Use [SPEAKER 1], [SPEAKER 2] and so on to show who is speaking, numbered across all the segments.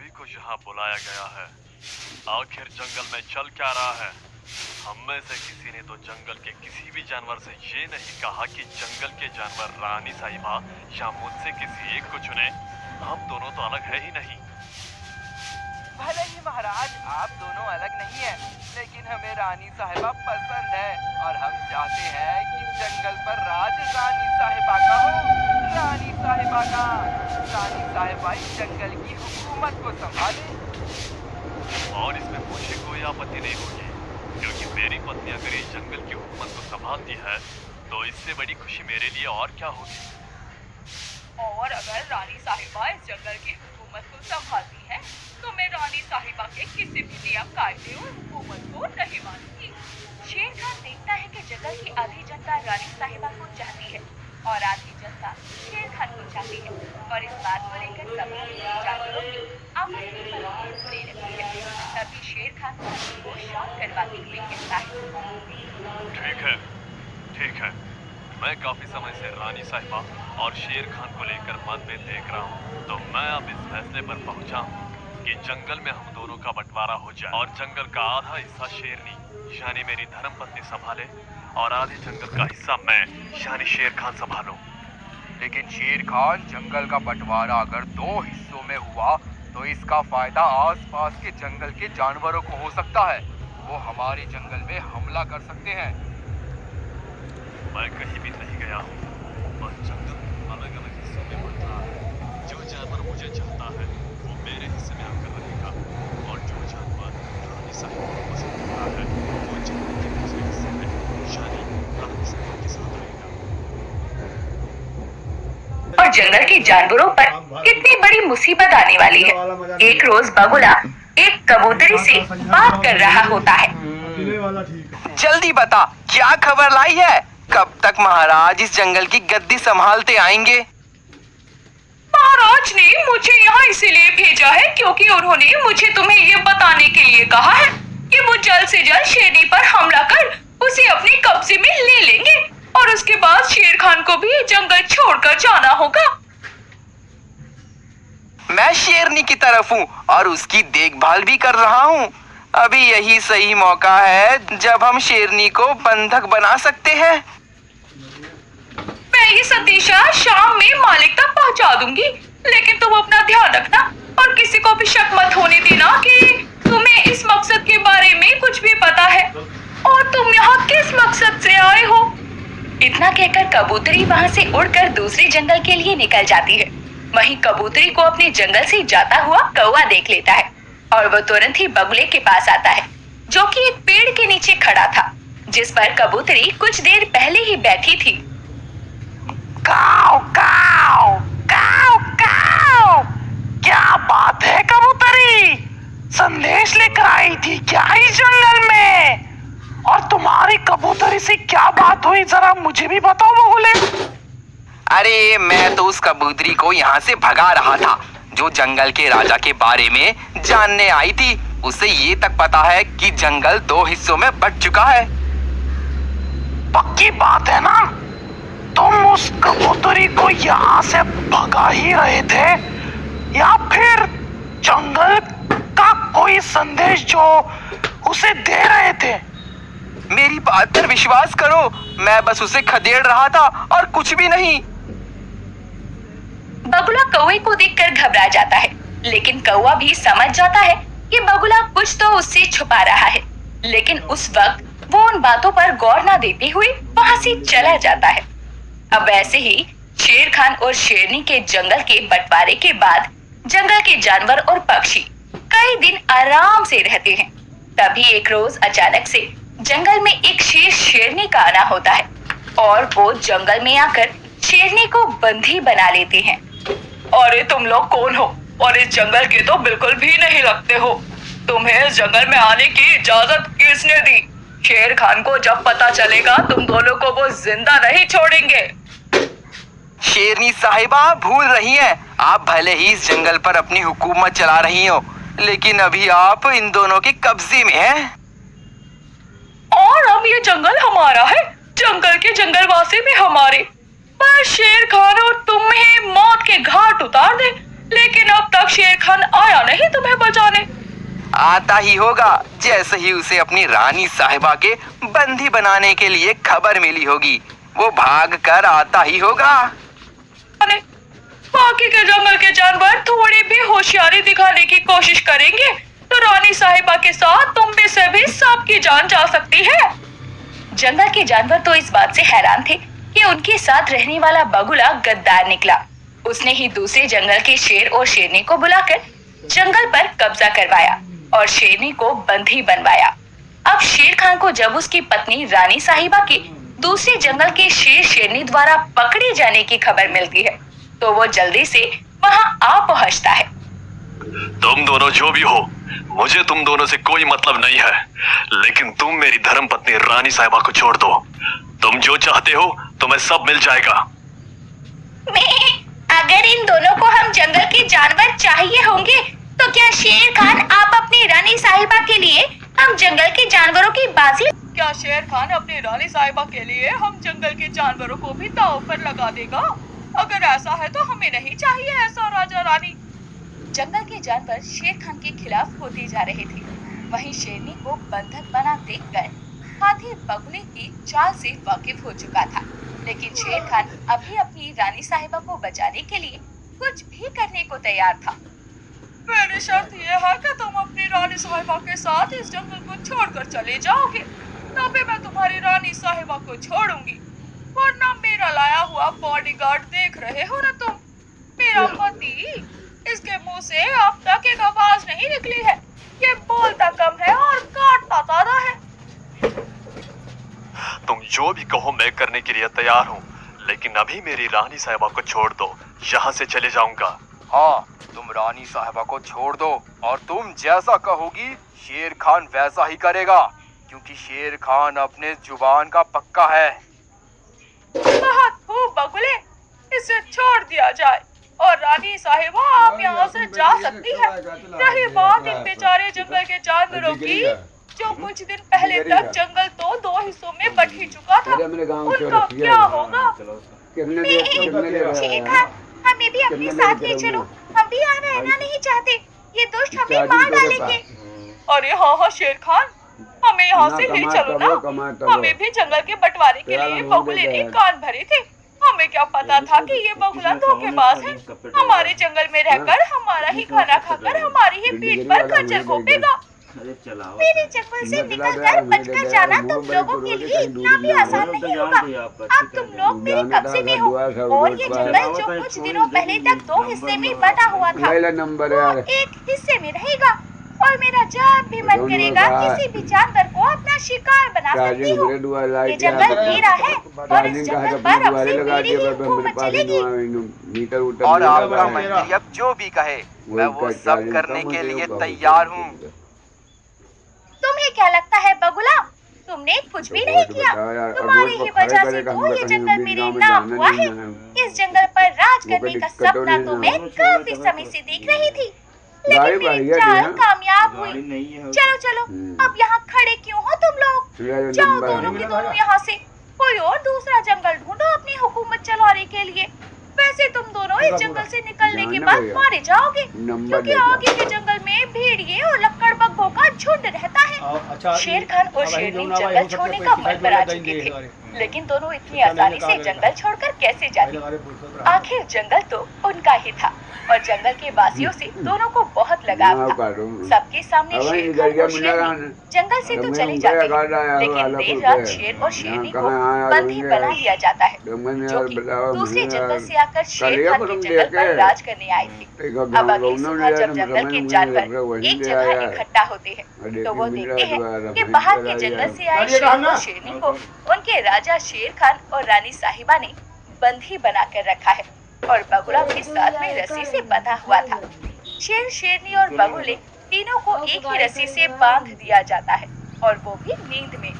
[SPEAKER 1] सभी को यहाँ बुलाया गया है। आखिर जंगल में चल क्या रहा है? हम में से किसी ने तो जंगल के किसी भी जानवर से ये नहीं कहा कि जंगल के जानवर रानी साहिबा या मुझसे किसी एक को चुने। हम दोनों तो अलग है ही नहीं।
[SPEAKER 2] भले ही महाराज आप दोनों अलग नहीं हैं, लेकिन हमें रानी साहिबा पसंद है और हम चाहते हैं कि जंगल पर राज रानी साहिबा का हो। रानी साहिबा का। रानी साहिबा इस जंगल की हुकूमत को संभाले।
[SPEAKER 1] और इसमें मुझे कोई आपत्ति नहीं होगी, क्योंकि मेरी पत्नी अगर इस जंगल की हुकूमत को संभालती है तो इससे बड़ी खुशी मेरे लिए और क्या होगी।
[SPEAKER 3] और अगर रानी साहिबा इस जंगल की हुकूमत को संभालती है तो मैं रानी साहिबा के किसी भी नियम कायदे और हुकूमत को नहीं मानूंगी। शेर खान देखता है कि जंगल की आधी जनता रानी साहिबा को चाहती है और आधी जनता शेर खान को चाहती है, और इस बात को लेकर सभी जानवरों की आपस में बातचीत होने लगती है। तभी शेर खान सभी को शांत करवाते हुए कहता है,
[SPEAKER 1] ठीक है, मैं काफी समय से रानी साहिबा और शेर खान को लेकर मतभेद देख रहा हूँ, तो मैं अब इस फैसले पर पहुँचा हूँ कि जंगल में हम दोनों का बंटवारा हो जाए और जंगल का आधा हिस्सा शेरनी यानी मेरी धर्मपत्नी संभाले और आधे जंगल का हिस्सा मैं यानी शेर खान संभालूं।
[SPEAKER 2] लेकिन शेर खान, जंगल का बंटवारा अगर 2 हिस्सों में हुआ तो इसका फायदा आसपास के जंगल के जानवरों को हो सकता है। वो हमारे जंगल में हमला कर सकते हैं।
[SPEAKER 1] मैं कहीं भी नहीं गया हूँ, बस जंगल अलग अलग हिस्सों में बंट रहा है। जो जानवर मुझे चाहता है वो मेरे हिस्से में आकर रहेगा, और जो जानवर रानी साहिबा को पसंद करता है वो जंगल के दूसरे हिस्से में यानी रानी साहिबा के साथ रहेगा।
[SPEAKER 3] और जंगल के जानवरों पर कितनी बड़ी मुसीबत आने वाली है। एक रोज बगुला एक कबूतरी से बात कर रहा होता है।
[SPEAKER 2] जल्दी बता, क्या खबर लाई है? कब तक महाराज इस जंगल की गद्दी संभालते आएंगे?
[SPEAKER 3] महाराज ने मुझे यहाँ इसीलिए भेजा है क्योंकि उन्होंने मुझे तुम्हें ये बताने के लिए कहा है कि वो जल्द से जल्द शेरनी पर हमला कर उसे अपने कब्जे में ले लेंगे, और उसके बाद शेर खान को भी जंगल छोड़कर जाना होगा।
[SPEAKER 2] मैं शेरनी की तरफ हूँ और उसकी देखभाल भी कर रहा हूँ। अभी यही सही मौका है जब हम शेरनी को बंधक बना सकते हैं।
[SPEAKER 3] मैं ये संदेशा शाम में मालिक तक पहुंचा दूंगी, लेकिन तुम अपना ध्यान रखना और किसी को भी शक मत होने देना कि तुम्हें इस मकसद के बारे में कुछ भी पता है और तुम यहाँ किस मकसद से आए हो। इतना कहकर कबूतरी वहाँ से उड़कर दूसरे जंगल के लिए निकल जाती है। वहीं कबूतरी को अपने जंगल से जाता हुआ कौवा देख लेता है और वो तुरंत ही बगुले के पास आता है, जो कि एक पेड़ के नीचे खड़ा था, जिस पर कबूतरी कुछ देर पहले ही बैठी थी।
[SPEAKER 2] काव काव काव काव, क्या बात है कबूतरी? संदेश लेकर आई थी क्या इस जंगल में? और तुम्हारी कबूतरी से क्या बात हुई, जरा मुझे भी बताओ बगुले। अरे मैं तो उस कबूतरी को यहाँ से भगा रहा था जो जंगल के राजा के बारे में जानने आई थी। उसे ये तक पता है कि जंगल 2 हिस्सों में बंट चुका है। पक्की बात है ना? तुम उस कबूतरी को यहाँ से भगा ही रहे थे या फिर जंगल का कोई संदेश जो उसे दे रहे थे? मेरी बात पर विश्वास करो, मैं बस उसे खदेड़ रहा था और कुछ भी नहीं।
[SPEAKER 3] बगुला कौवे को देखकर घबरा जाता है, लेकिन कौवा भी समझ जाता है कि बगुला कुछ तो उससे छुपा रहा है। लेकिन उस वक्त वो उन बातों पर गौर न देते हुए वहाँ से चला जाता है। अब वैसे ही शेर खान और शेरनी के जंगल के बंटवारे के बाद जंगल के जानवर और पक्षी कई दिन आराम से रहते हैं। तभी एक रोज अचानक से जंगल में एक शेर शेरनी का आना होता है और वो जंगल में आकर शेरनी को बंदी बना लेते हैं। अरे तुम लोग कौन हो और इस जंगल के तो बिल्कुल भी नहीं लगते हो? तुम्हें इस जंगल में आने की इजाजत किसने दी? शेर खान को जब पता चलेगा तुम दोनों को वो जिंदा नहीं छोड़ेंगे।
[SPEAKER 2] शेरनी साहिबा भूल रही हैं, आप भले ही इस जंगल पर अपनी हुकूमत चला रही हो, लेकिन अभी आप इन दोनों के कब्जे में हैं।
[SPEAKER 3] और अब ये जंगल हमारा है, जंगल के जंगलवासी भी हमारे। पर शेर खान और तुम्हें मौत के घाट उतार दे, लेकिन अब तक शेर खान आया नहीं तुम्हें बचाने।
[SPEAKER 4] आता ही होगा जैसे ही उसे अपनी रानी साहिबा के बंदी बनाने के लिए खबर मिली होगी, वो भाग कर आता ही होगा।
[SPEAKER 3] बाकी के जंगल के जानवर थोड़ी भी होशियारी दिखाने की कोशिश करेंगे तो रानी साहिबा के साथ तुम में से भी सबकी जान जा सकती है। जंगल के जानवर तो इस बात से हैरान थे कि उनके साथ रहने वाला बगुला गद्दार निकला। उसने ही दूसरे जंगल के शेर और शेरनी को बुलाकर जंगल पर कब्जा करवाया और शेरनी को बंदी बनवाया। अब शेर खान को जब उसकी पत्नी रानी साहिबा के दूसरे जंगल के शेर शेरनी द्वारा पकड़े जाने की खबर मिलती है तो वो जल्दी से वहां आ पहुंचता है।
[SPEAKER 1] तुम दोनों जो भी हो, मुझे तुम दोनों से कोई मतलब नहीं है, लेकिन तुम मेरी धर्म पत्नी रानी साहिबा को छोड़ दो। तुम जो चाहते हो तुम्हें सब मिल जाएगा।
[SPEAKER 3] अगर इन दोनों को हम जंगल के जानवर चाहिए होंगे तो क्या शेर खान आप अपनी रानी साहिबा के लिए हम जंगल के जानवरों की बाजी? क्या शेर खान अपनी रानी साहिबा के लिए हम जंगल के जानवरों को भी दांव पर लगा देगा? अगर ऐसा है तो हमें नहीं चाहिए ऐसा राजा रानी। जंगल के जानवर शेर खान के खिलाफ होते जा रहे थे। वहीं शेरनी को बंधक बना देखकर हाथी बगुले की चाल से वाकिफ हो चुका था, लेकिन शेर खान अभी अपनी रानी साहिबा को बचाने के लिए कुछ भी करने को तैयार था। मेरी शर्त यह है कि तुम अपनी रानी साहिबा के साथ इस जंगल को छोड़कर चले जाओगे, तभी मैं तुम्हारी रानी साहिबा को छोड़ूंगी, वरना मेरा लाया हुआ बॉडीगार्ड देख रहे हो ना तुम, मेरा पति, इसके मुंह से अब तक एक आवाज नहीं निकली है। ये बोलता कम है और काटता ज्यादा है।
[SPEAKER 1] तुम जो भी कहो मैं करने के लिए तैयार हूँ, लेकिन अभी मेरी रानी साहिबा को छोड़ दो, यहाँ से चले जाऊंगा।
[SPEAKER 4] हाँ, तुम रानी साहिबा को छोड़ दो और तुम जैसा कहोगी शेर खान वैसा ही करेगा, क्योंकि शेर खान अपने जुबान का पक्का है।
[SPEAKER 3] बहुत खूब बगुले, इसे छोड़ दिया जाए और रानी साहिबा आप यहाँ से जा सकती है। रही बात इन बेचारे जंगल के जानवरों की, जो कुछ दिन पहले तक जंगल तो दो हिस्सों में बट ही चुका था, उनका क्या होगा? शेर खान, हमें भी अपने साथ ले चलो, हम भी यहाँ रहना नहीं चाहते, ये दुष्ट हमें मार डालेंगे। अरे हाँ हाँ शेर खान, हमें यहाँ से ले चलो ना, हमें भी जंगल के बंटवारे के लिए बगुले ने कान भरे थे। हमें क्या पता था कि ये बगुला धोखेबाज है, हमारे जंगल में रहकर हमारा ही खाना खाकर हमारी ही पीठ पर खंजर घोंपेगा। मेरे चप्पल से निकलकर बचकर जाना तुम लोगों के लिए इतना भी आसान नहीं होगा। अब तुम लोग मेरे कब्जे में हो और ये जंगल जो कुछ दिनों पहले तक दो हिस्से में बटा हुआ था वो एक हिस्से में रहेगा और मेरा जब भी मन करेगा किसी भी जानवर को अपना शिकार बना सकती हूँ। ये जंगल मेरा है और इस जंगल पर अब से मेरी ही हुकूमत चलेगी।
[SPEAKER 4] और आपका मंत्री अब जो भी कहे मैं वो सब करने के लिए तैयार हूँ।
[SPEAKER 3] तुम्हें क्या लगता है बगुला, तुमने कुछ भी नहीं किया, तुम्हारी ही वजह से तो ये जंगल मेरे नाम हुआ है। इस जंगल पर राज करने का सपना तो मैं काफी समय से देख रही थी, लेकिन मेरी चाल कामयाब हुई। चलो चलो, अब यहाँ खड़े क्यों हो तुम लोग? जाओ दोनों के दोनों यहाँ से, कोई और दूसरा जंगल ढूंढो अपनी हुकूमत चलाने के लिए। वैसे तुम दोनों इस जंगल से निकलने के बाद मारे जाओगे, क्योंकि आगे के जंगल में भेड़िए और लकड़बग्घों का झुंड रहता है। शेर खान और शेरनी जंगल छोड़ने का मन बना चुके थे, लेकिन दोनों इतनी आसानी से जंगल छोड़कर कैसे जाते? आखिर जंगल तो उनका ही था और जंगल के वासियों से दोनों को बहुत लगाव था। सबके सामने शेर खान और शेरनी जंगल से तो चले जाते हैं, लेकिन देर रात शेर और शेरनी को बंदी बना लिया जाता है, जो कि दूसरे जंगल से आकर शेर खान के जंगल पर राज करने आए थे। अब अगली सुबह जब जंगल के जानवर एक जगह इकट्ठा होते हैं तो वो देखते हैं कि बाहर के जंगल से आए शेर और शेरनी को उनके राजा शेर खान और रानी साहिबा ने बंदी बनाकर रखा है और बगुला भी साथ में रस्सी से बंधा हुआ था। शेर, शेरनी और बगुले तीनों को एक ही रस्सी से बांध दिया जाता है और वो भी नींद में।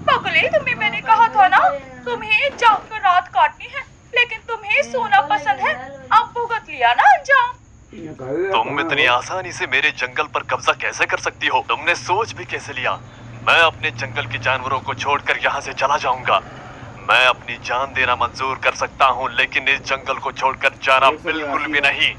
[SPEAKER 3] बगुले, तुम्हें मैंने कहा था ना तुम्हें जागकर रात काटनी है, लेकिन तुम्हें सोना पसंद है, अब भुगत लिया ना अंजाम।
[SPEAKER 1] तुम इतनी आसानी से मेरे जंगल पर कब्जा कैसे कर सकती हो? तुमने सोच भी कैसे लिया? मैं अपने जंगल के जानवरों को छोड़कर यहाँ से चला जाऊंगा। मैं अपनी जान देना मंजूर कर सकता हूँ, लेकिन इस जंगल को छोड़कर जाना बिल्कुल भी नहीं।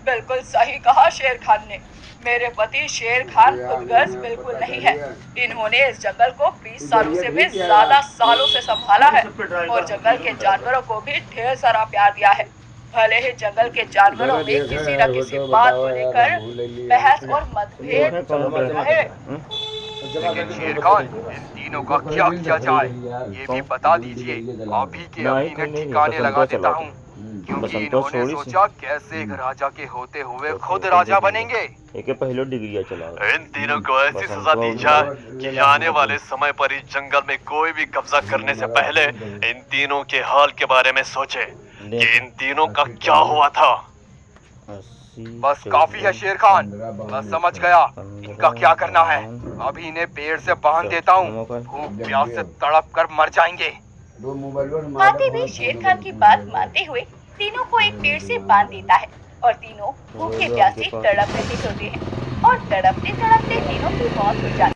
[SPEAKER 3] बिल्कुल सही कहा शेर खान ने। मेरे पति शेर खान खुदगर्ज बिल्कुल नहीं है। इन्होंने इस जंगल को 20 सालों से भी ज्यादा सालों से संभाला है और जंगल के जानवरों को भी ढेर सारा प्यार दिया है। भले ही जंगल के जानवरों में किसी न किसी बात को लेकर बहस और मतभेद चलते रहे।
[SPEAKER 4] लेकिन शेर खान, इन तीनों का क्या किया जाए ये भी बता दीजिए। अभी के अभी इन्हें ठिकाने लगा देता हूँ, क्योंकि इन्होंने सोचा कैसे एक राजा के होते हुए खुद राजा बनेंगे।
[SPEAKER 5] एक पहले डिग्री चला।
[SPEAKER 1] इन तीनों को ऐसी सजा दी जाए कि आने वाले समय पर इस जंगल में कोई भी कब्जा करने से पहले इन तीनों के हाल के बारे में सोचे कि इन तीनों का क्या हुआ था।
[SPEAKER 4] बस काफी है शेर खान, मैं समझ गया इनका क्या करना है। अभी इन्हें पेड़ से बांध देता हूँ, भूख प्यास से तड़प कर मर जाएंगे।
[SPEAKER 3] हाथी भी शेर खान की बात मानते हुए तीनों को एक पेड़ से बांध देता है और तीनों भूखे प्यासे तड़प रहे होते हैं और तड़पते तड़पते तीनों की मौत हो जाती है।